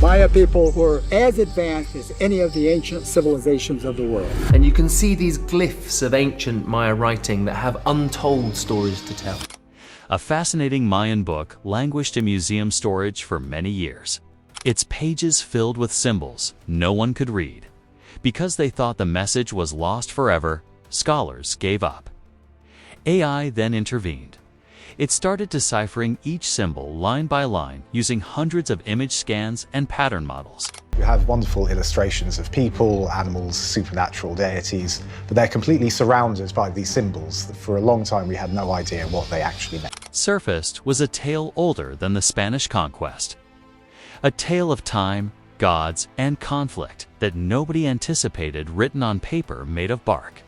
Maya people were as advanced as any of the ancient civilizations of the world. And you can see these glyphs of ancient Maya writing that have untold stories to tell. A fascinating Mayan book languished in museum storage for many years. Its pages filled with symbols no one could read. Because they thought the message was lost forever, scholars gave up. AI then intervened. It started deciphering each symbol line by line using hundreds of image scans and pattern models. You have wonderful illustrations of people, animals, supernatural deities, but they're completely surrounded by these symbols that for a long time we had no idea what they actually meant. Surfaced was a tale older than the Spanish conquest. A tale of time, gods, and conflict that nobody anticipated, written on paper made of bark.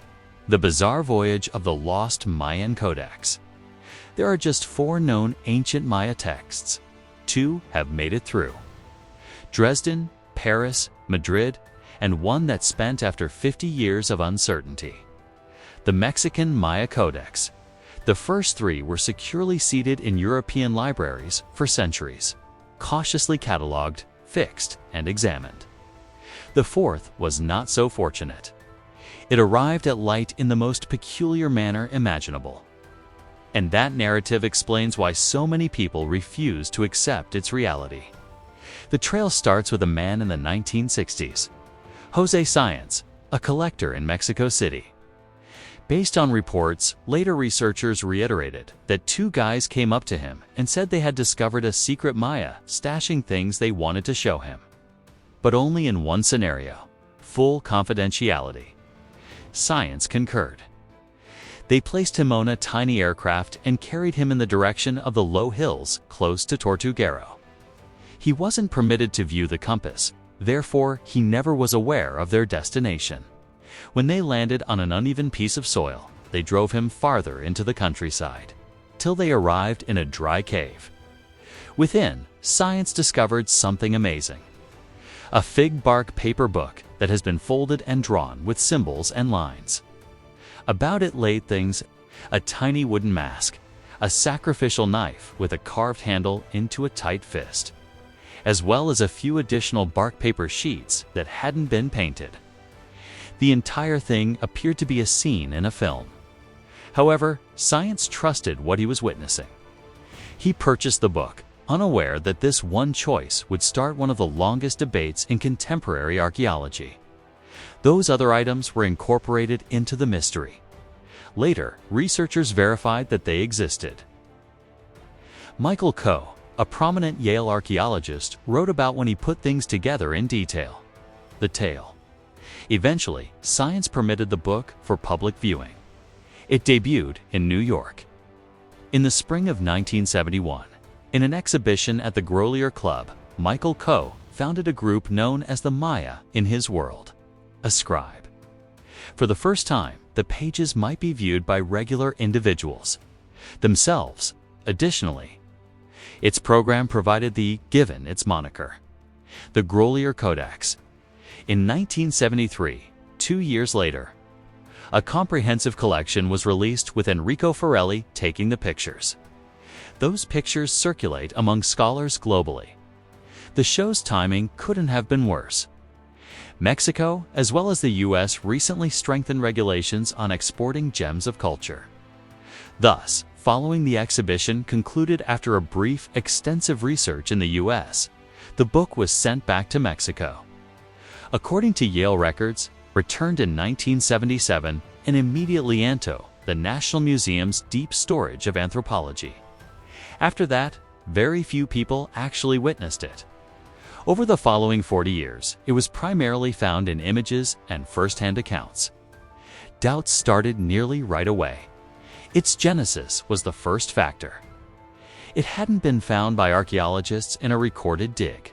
The bizarre voyage of the lost Mayan Codex. There are just 4 known ancient Maya texts. 2 have made it through: Dresden, Paris, Madrid, and one that spent after 50 years of uncertainty. The Mexican Maya Codex. The first 3 were securely seated in European libraries for centuries, cautiously cataloged, fixed, and examined. The 4th was not so fortunate. It arrived at light in the most peculiar manner imaginable. And that narrative explains why so many people refuse to accept its reality. The trail starts with a man in the 1960s, Jose Science, a collector in Mexico City. Based on reports, later researchers reiterated that 2 guys came up to him and said they had discovered a secret Maya stashing things they wanted to show him. But only in one scenario: full confidentiality. Science concurred. They placed him on a tiny aircraft and carried him in the direction of the low hills close to Tortuguero. He wasn't permitted to view the compass, therefore he never was aware of their destination. When they landed on an uneven piece of soil, they drove him farther into the countryside, till they arrived in a dry cave. Within, Science discovered something amazing. A fig bark paper book that has been folded and drawn with symbols and lines. About it lay things: a tiny wooden mask, a sacrificial knife with a carved handle into a tight fist, as well as a few additional bark paper sheets that hadn't been painted. The entire thing appeared to be a scene in a film. However, Science trusted what he was witnessing. He purchased the book, unaware that this one choice would start one of the longest debates in contemporary archaeology. Those other items were incorporated into the mystery. Later, researchers verified that they existed. Michael Coe, a prominent Yale archaeologist, wrote about when he put things together in detail. The tale. Eventually, Science permitted the book for public viewing. It debuted in New York. In the spring of 1971, in an exhibition at the Grolier Club, Michael Coe founded a group known as the Maya in his world. A scribe. For the first time, the pages might be viewed by regular individuals themselves. Additionally, its program provided the given its moniker, the Grolier Codex. In 1973, 2 years later, a comprehensive collection was released with Enrico Ferrelli taking the pictures. Those pictures circulate among scholars globally. The show's timing couldn't have been worse. Mexico, as well as the US, recently strengthened regulations on exporting gems of culture. Thus, following the exhibition concluded after a brief, extensive research in the US, the book was sent back to Mexico. According to Yale records, returned in 1977 and immediately entered the National Museum's deep storage of anthropology. After that, very few people actually witnessed it. Over the following 40 years, it was primarily found in images and first-hand accounts. Doubts started nearly right away. Its genesis was the first factor. It hadn't been found by archaeologists in a recorded dig.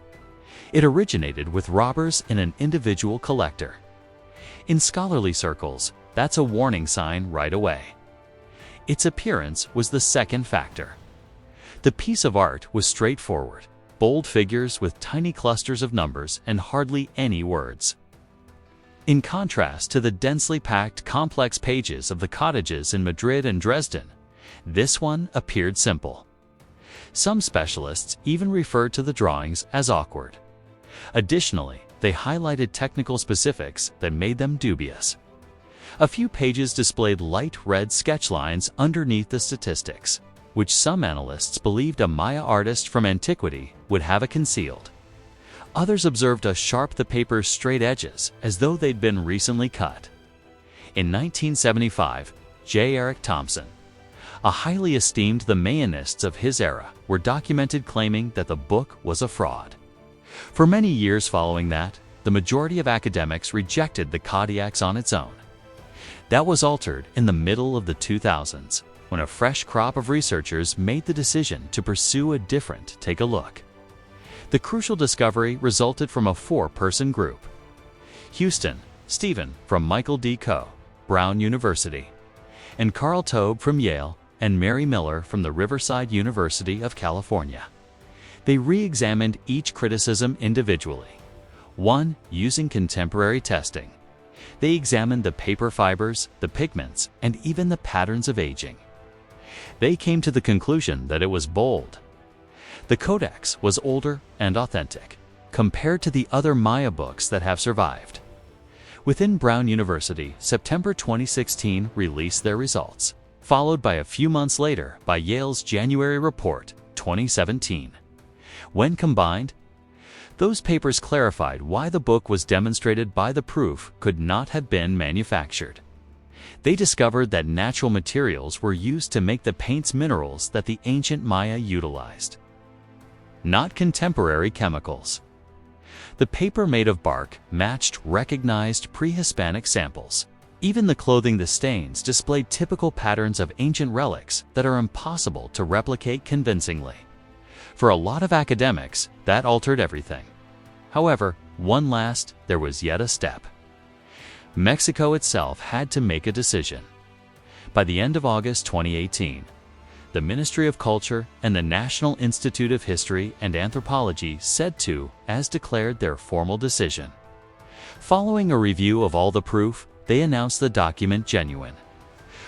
It originated with robbers and an individual collector. In scholarly circles, that's a warning sign right away. Its appearance was the second factor. The piece of art was straightforward. Bold figures with tiny clusters of numbers and hardly any words. In contrast to the densely packed, complex pages of the cottages in Madrid and Dresden, this one appeared simple. Some specialists even referred to the drawings as awkward. Additionally, they highlighted technical specifics that made them dubious. A few pages displayed light red sketch lines underneath the statistics, which some analysts believed a Maya artist from antiquity would have concealed. Others observed a sharp the paper's straight edges as though they'd been recently cut. In 1975, J. Eric Thompson, a highly esteemed the Mayanists of his era, were documented claiming that the book was a fraud. For many years following that, the majority of academics rejected the Codex on its own. That was altered in the middle of the 2000s, when a fresh crop of researchers made the decision to pursue a different take a look. The crucial discovery resulted from a 4-person group. Houston, Stephen from Michael D. Coe, Brown University, and Carl Taube from Yale, and Mary Miller from the Riverside University of California. They re-examined each criticism individually. 1. Using contemporary testing. They examined the paper fibers, the pigments, and even the patterns of aging. They came to the conclusion that it was bold. The Codex was older and authentic, compared to the other Maya books that have survived. Within Brown University, September 2016 released their results, followed by a few months later by Yale's January report, 2017. When combined, those papers clarified why the book was demonstrated by the proof could not have been manufactured. They discovered that natural materials were used to make the paints minerals that the ancient Maya utilized, not contemporary chemicals. The paper made of bark matched recognized pre-Hispanic samples. Even the clothing, the stains, displayed typical patterns of ancient relics that are impossible to replicate convincingly. For a lot of academics, that altered everything. However, there was yet a step. Mexico itself had to make a decision. By the end of August 2018, the Ministry of Culture and the National Institute of History and Anthropology said to, as declared their formal decision. Following a review of all the proof, they announced the document genuine.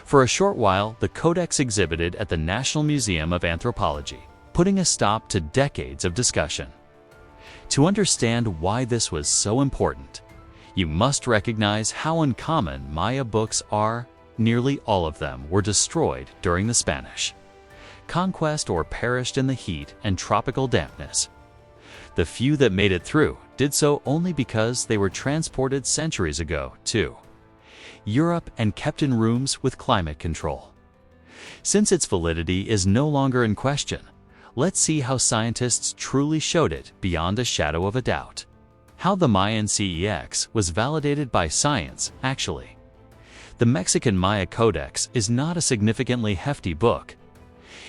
For a short while, the Codex exhibited at the National Museum of Anthropology, putting a stop to decades of discussion. To understand why this was so important, you must recognize how uncommon Maya books are. Nearly all of them were destroyed during the Spanish conquest or perished in the heat and tropical dampness. The few that made it through did so only because they were transported centuries ago to Europe and kept in rooms with climate control. Since its validity is no longer in question, let's see how scientists truly showed it beyond a shadow of a doubt. How the Mayan CEX was validated by science, actually. The Mexican Maya Codex is not a significantly hefty book.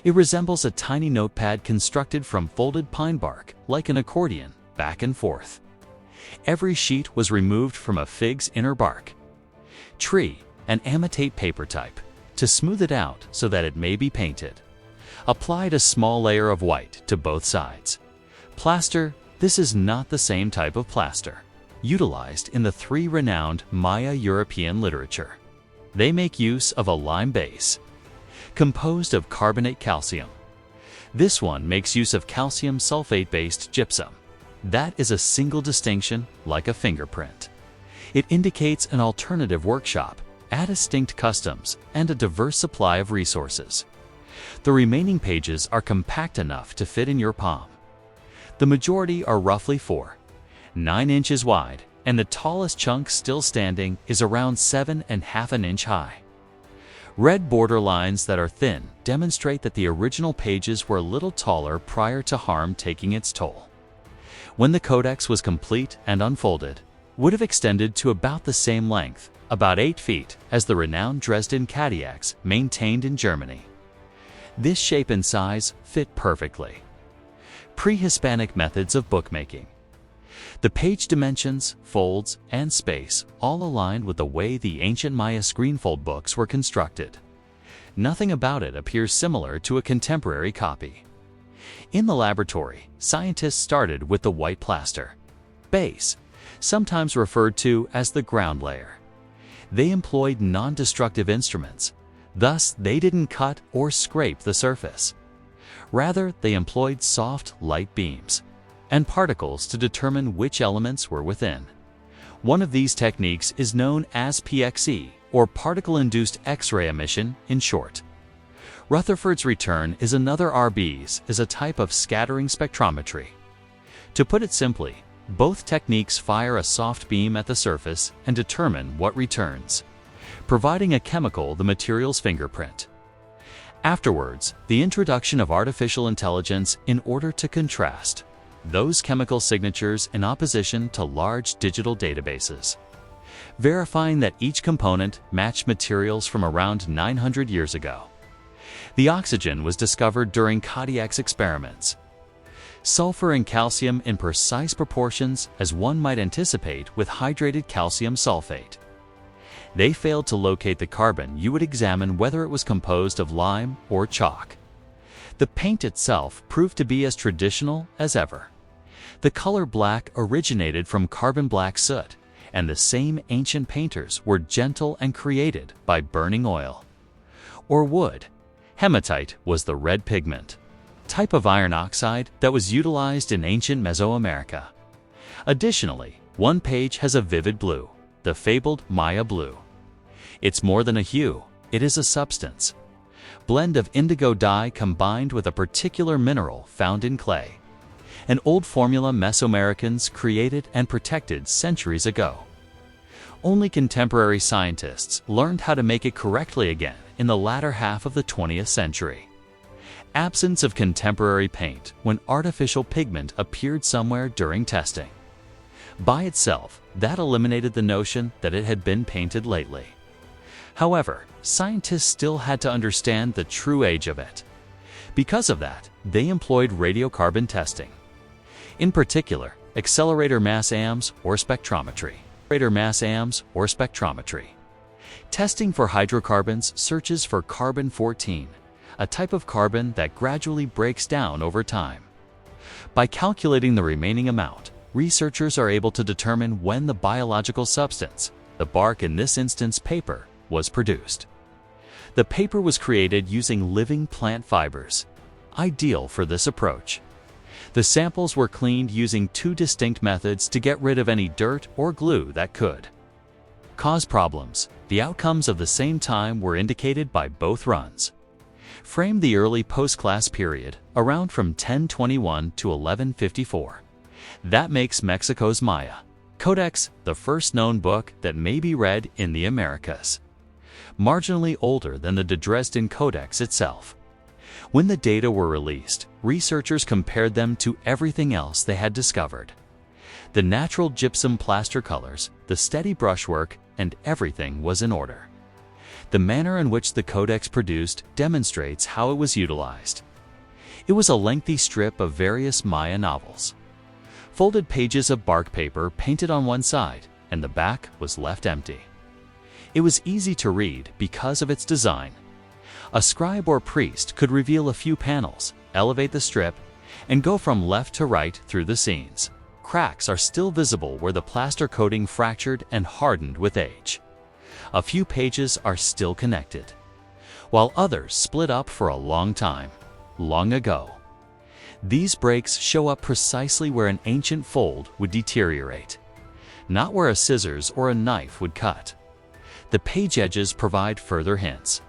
It resembles a tiny notepad constructed from folded pine bark, like an accordion, back and forth. Every sheet was removed from a fig's inner bark, tree, and amatate paper type, to smooth it out so that it may be painted. Applied a small layer of white to both sides. Plaster, this is not the same type of plaster utilized in the 3 renowned Maya European literature. They make use of a lime base, composed of carbonate calcium. This one makes use of calcium sulfate-based gypsum. That is a single distinction, like a fingerprint. It indicates an alternative workshop, a distinct customs, and a diverse supply of resources. The remaining pages are compact enough to fit in your palm. The majority are roughly 4.9 inches wide, and the tallest chunk still standing is around 7.5 inches high. Red border lines that are thin demonstrate that the original pages were a little taller prior to harm taking its toll. When the Codex was complete and unfolded, would have extended to about the same length, about 8 feet, as the renowned Dresden Codex maintained in Germany. This shape and size fit perfectly. Pre-Hispanic methods of bookmaking. The page dimensions, folds, and space all aligned with the way the ancient Maya screenfold books were constructed. Nothing about it appears similar to a contemporary copy. In the laboratory, scientists started with the white plaster base, sometimes referred to as the ground layer. They employed non-destructive instruments, thus they didn't cut or scrape the surface. Rather, they employed soft, light beams, and particles to determine which elements were within. One of these techniques is known as PXE, or particle-induced X-ray emission in short. Rutherford's return is another RBs is a type of scattering spectrometry. To put it simply, both techniques fire a soft beam at the surface and determine what returns, providing a chemical the material's fingerprint. Afterwards, the introduction of artificial intelligence in order to contrast those chemical signatures in opposition to large digital databases, verifying that each component matched materials from around 900 years ago. The oxygen was discovered during Codex experiments. Sulfur and calcium in precise proportions as one might anticipate with hydrated calcium sulfate. They failed to locate the carbon. You would examine whether it was composed of lime or chalk. The paint itself proved to be as traditional as ever. The color black originated from carbon black soot, and the same ancient painters were gentle and created by burning oil or wood. Hematite was the red pigment, type of iron oxide that was utilized in ancient Mesoamerica. Additionally, one page has a vivid blue, the fabled Maya blue. It's more than a hue, it is a substance. Blend of indigo dye combined with a particular mineral found in clay. An old formula Mesoamericans created and protected centuries ago. Only contemporary scientists learned how to make it correctly again in the latter half of the 20th century. Absence of contemporary paint when artificial pigment appeared somewhere during testing. By itself, that eliminated the notion that it had been painted lately. However, scientists still had to understand the true age of it. Because of that, they employed radiocarbon testing. In particular, accelerator mass AMS or spectrometry. Testing for hydrocarbons searches for carbon-14, a type of carbon that gradually breaks down over time. By calculating the remaining amount, researchers are able to determine when the biological substance, the bark in this instance paper, was produced. The paper was created using living plant fibers, ideal for this approach. The samples were cleaned using two distinct methods to get rid of any dirt or glue that could cause problems. The outcomes of the same time were indicated by both runs. Frame the early post-class period, around from 1021 to 1154. That makes Mexico's Maya Codex the first known book that may be read in the Americas. Marginally older than the Dresden Codex itself. When the data were released, researchers compared them to everything else they had discovered. The natural gypsum plaster colors, the steady brushwork, and everything was in order. The manner in which the Codex produced demonstrates how it was utilized. It was a lengthy strip of various Maya novels. Folded pages of bark paper painted on one side, and the back was left empty. It was easy to read because of its design. A scribe or priest could reveal a few panels, elevate the strip, and go from left to right through the scenes. Cracks are still visible where the plaster coating fractured and hardened with age. A few pages are still connected, while others split up for a long time, long ago. These breaks show up precisely where an ancient fold would deteriorate, not where a scissors or a knife would cut. The page edges provide further hints.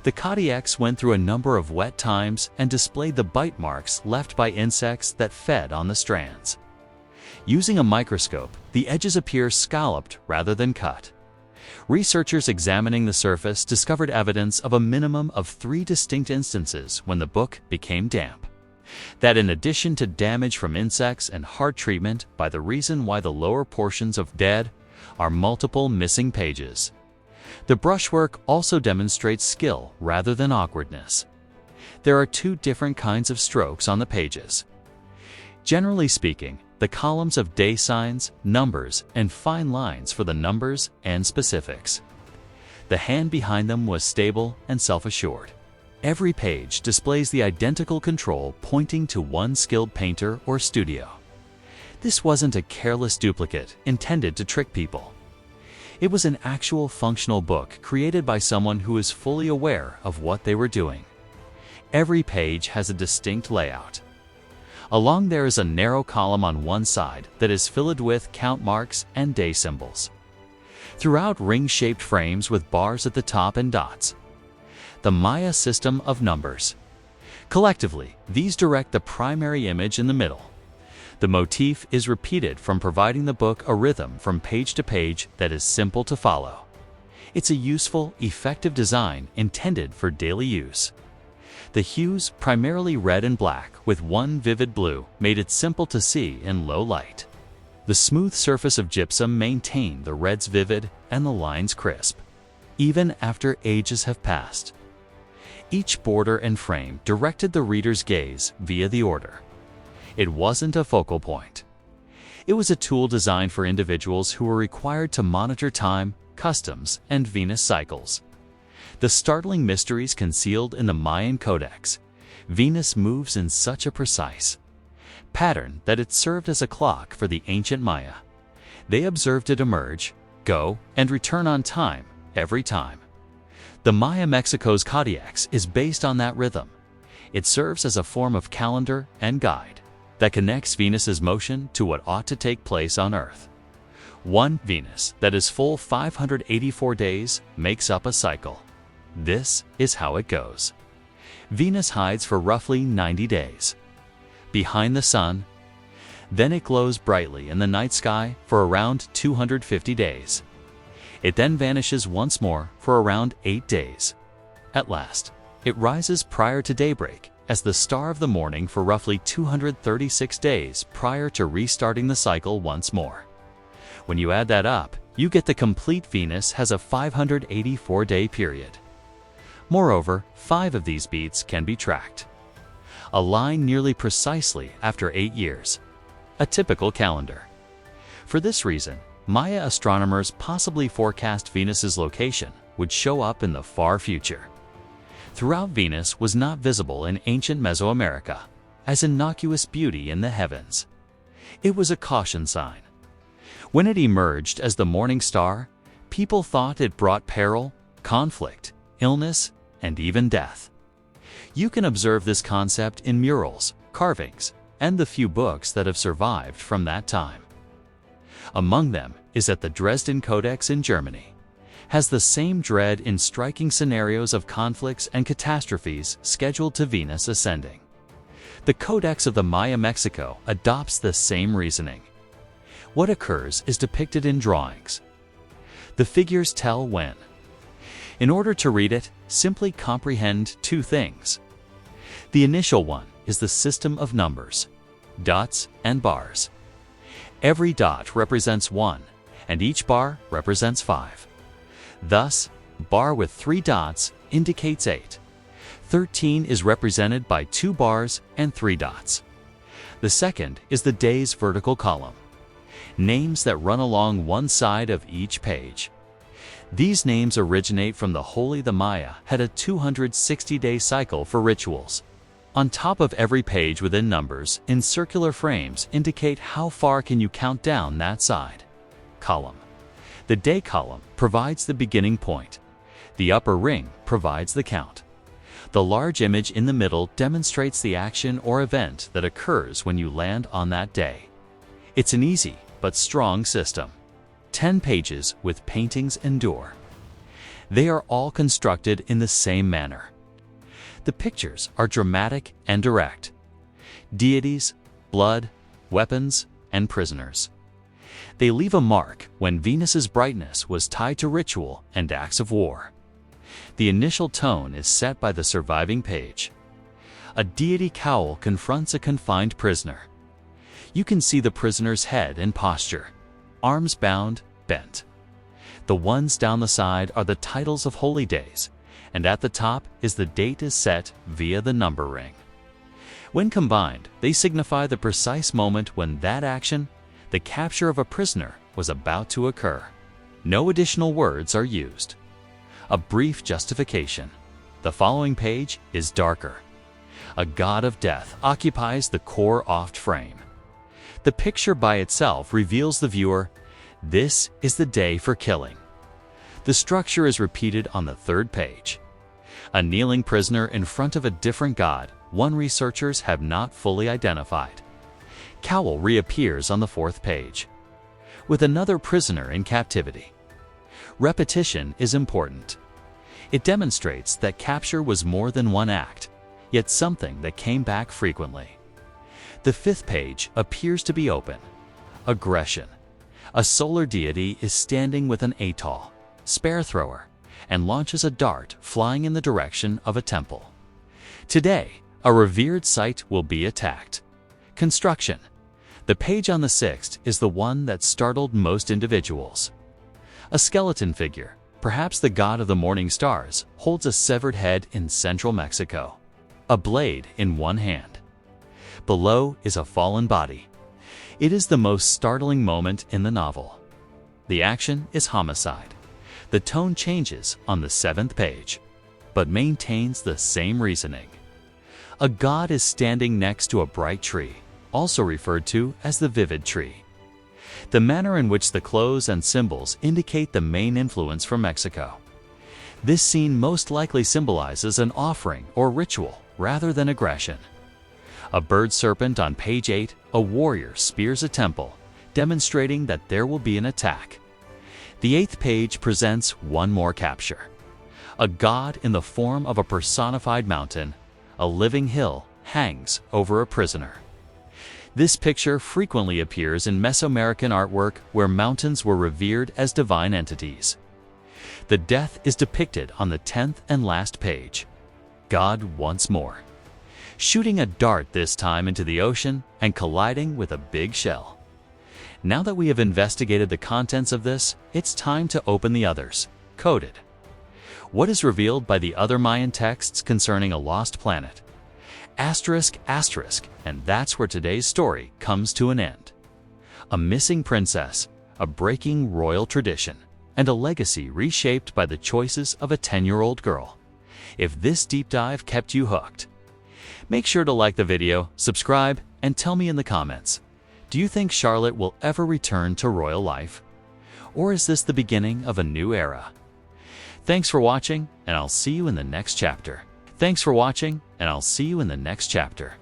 The Codex went through a number of wet times and displayed the bite marks left by insects that fed on the strands. Using a microscope, the edges appear scalloped rather than cut. Researchers examining the surface discovered evidence of a minimum of 3 distinct instances when the book became damp. That in addition to damage from insects and hard treatment by the reason why the lower portions of dead are multiple missing pages. The brushwork also demonstrates skill rather than awkwardness. There are 2 different kinds of strokes on the pages. Generally speaking, the columns of day signs, numbers, and fine lines for the numbers and specifics. The hand behind them was stable and self-assured. Every page displays the identical control pointing to one skilled painter or studio. This wasn't a careless duplicate intended to trick people. It was an actual functional book created by someone who is fully aware of what they were doing. Every page has a distinct layout. Along there is a narrow column on one side that is filled with count marks and day symbols. Throughout, ring-shaped frames with bars at the top and dots. The Maya system of numbers. Collectively, these direct the primary image in the middle. The motif is repeated from providing the book a rhythm from page to page that is simple to follow. It's a useful, effective design intended for daily use. The hues, primarily red and black with one vivid blue, made it simple to see in low light. The smooth surface of gypsum maintained the reds vivid and the lines crisp, even after ages have passed. Each border and frame directed the reader's gaze via the order. It wasn't a focal point. It was a tool designed for individuals who were required to monitor time, customs, and Venus cycles. The startling mysteries concealed in the Mayan Codex. Venus moves in such a precise pattern that it served as a clock for the ancient Maya. They observed it emerge, go, and return on time every time. The Maya Mexico's Codex is based on that rhythm. It serves as a form of calendar and guide that connects Venus's motion to what ought to take place on Earth. One Venus that is full 584 days makes up a cycle. This is how it goes. Venus hides for roughly 90 days behind the sun. Then it glows brightly in the night sky for around 250 days. It then vanishes once more for around 8 days. At last, it rises prior to daybreak as the star of the morning for roughly 236 days prior to restarting the cycle once more. When you add that up, you get the complete Venus has a 584-day period. Moreover, 5 of these beats can be tracked. A line nearly precisely after 8 years. A typical calendar. For this reason, Maya astronomers possibly forecast Venus's location would show up in the far future. Throughout, Venus was not visible in ancient Mesoamerica as innocuous beauty in the heavens. It was a caution sign. When it emerged as the morning star, people thought it brought peril, conflict, illness, and even death. You can observe this concept in murals, carvings, and the few books that have survived from that time. Among them is that the Dresden Codex in Germany has the same dread in striking scenarios of conflicts and catastrophes scheduled to Venus ascending. The Codex of the Maya Mexico adopts the same reasoning. What occurs is depicted in drawings. The figures tell when. In order to read it, simply comprehend 2 things. The initial one is the system of numbers, dots and bars. Every dot represents 1, and each bar represents 5. Thus, bar with 3 dots indicates 8. 13 is represented by 2 bars and 3 dots. The second is the day's vertical column. Names that run along one side of each page. These names originate from the Holy the Maya had a 260-day cycle for rituals. On top of every page within numbers, in circular frames indicate how far can you count down that side. Column. The day column provides the beginning point. The upper ring provides the count. The large image in the middle demonstrates the action or event that occurs when you land on that day. It's an easy but strong system. 10 pages with paintings endure. They are all constructed in the same manner. The pictures are dramatic and direct. Deities, blood, weapons, and prisoners. They leave a mark when Venus's brightness was tied to ritual and acts of war. The initial tone is set by the surviving page. A deity cowl confronts a confined prisoner. You can see the prisoner's head and posture, arms bound, bent. The ones down the side are the titles of holy days, and at the top is the date is set via the number ring. When combined, they signify the precise moment when that action, the capture of a prisoner, was about to occur. No additional words are used. A brief justification. The following page is darker. A god of death occupies the core oft frame. The picture by itself reveals the viewer, this is the day for killing. The structure is repeated on the 3rd page. A kneeling prisoner in front of a different god, one researchers have not fully identified. cowl reappears on the 4th page, with another prisoner in captivity. Repetition is important. It demonstrates that capture was more than one act, yet something that came back frequently. The 5th page appears to be open. Aggression. A solar deity is standing with an atoll, spear thrower, and launches a dart flying in the direction of a temple. Today, a revered site will be attacked. Construction. The page on the 6th is the one that startled most individuals. A skeleton figure, perhaps the god of the morning stars, holds a severed head in central Mexico, a blade in one hand. Below is a fallen body. It is the most startling moment in the novel. The action is homicide. The tone changes on the 7th page, but maintains the same reasoning. A god is standing next to a bright tree, also referred to as the vivid tree. The manner in which the clothes and symbols indicate the main influence from Mexico. This scene most likely symbolizes an offering or ritual rather than aggression. A bird serpent on page 8, a warrior spears a temple, demonstrating that there will be an attack. The 8th page presents one more capture. A god in the form of a personified mountain, a living hill, hangs over a prisoner. This picture frequently appears in Mesoamerican artwork where mountains were revered as divine entities. The death is depicted on the 10th and last page. God once more, shooting a dart this time into the ocean and colliding with a big shell. Now that we have investigated the contents of this, it's time to open the others, coded. What is revealed by the other Mayan texts concerning a lost planet? Asterisk, asterisk, and that's where today's story comes to an end. A missing princess, a breaking royal tradition, and a legacy reshaped by the choices of a 10-year-old girl. If this deep dive kept you hooked, make sure to like the video, subscribe, and tell me in the comments, do you think Charlotte will ever return to royal life? Or is this the beginning of a new era? Thanks for watching, and I'll see you in the next chapter. Thanks for watching, and I'll see you in the next chapter.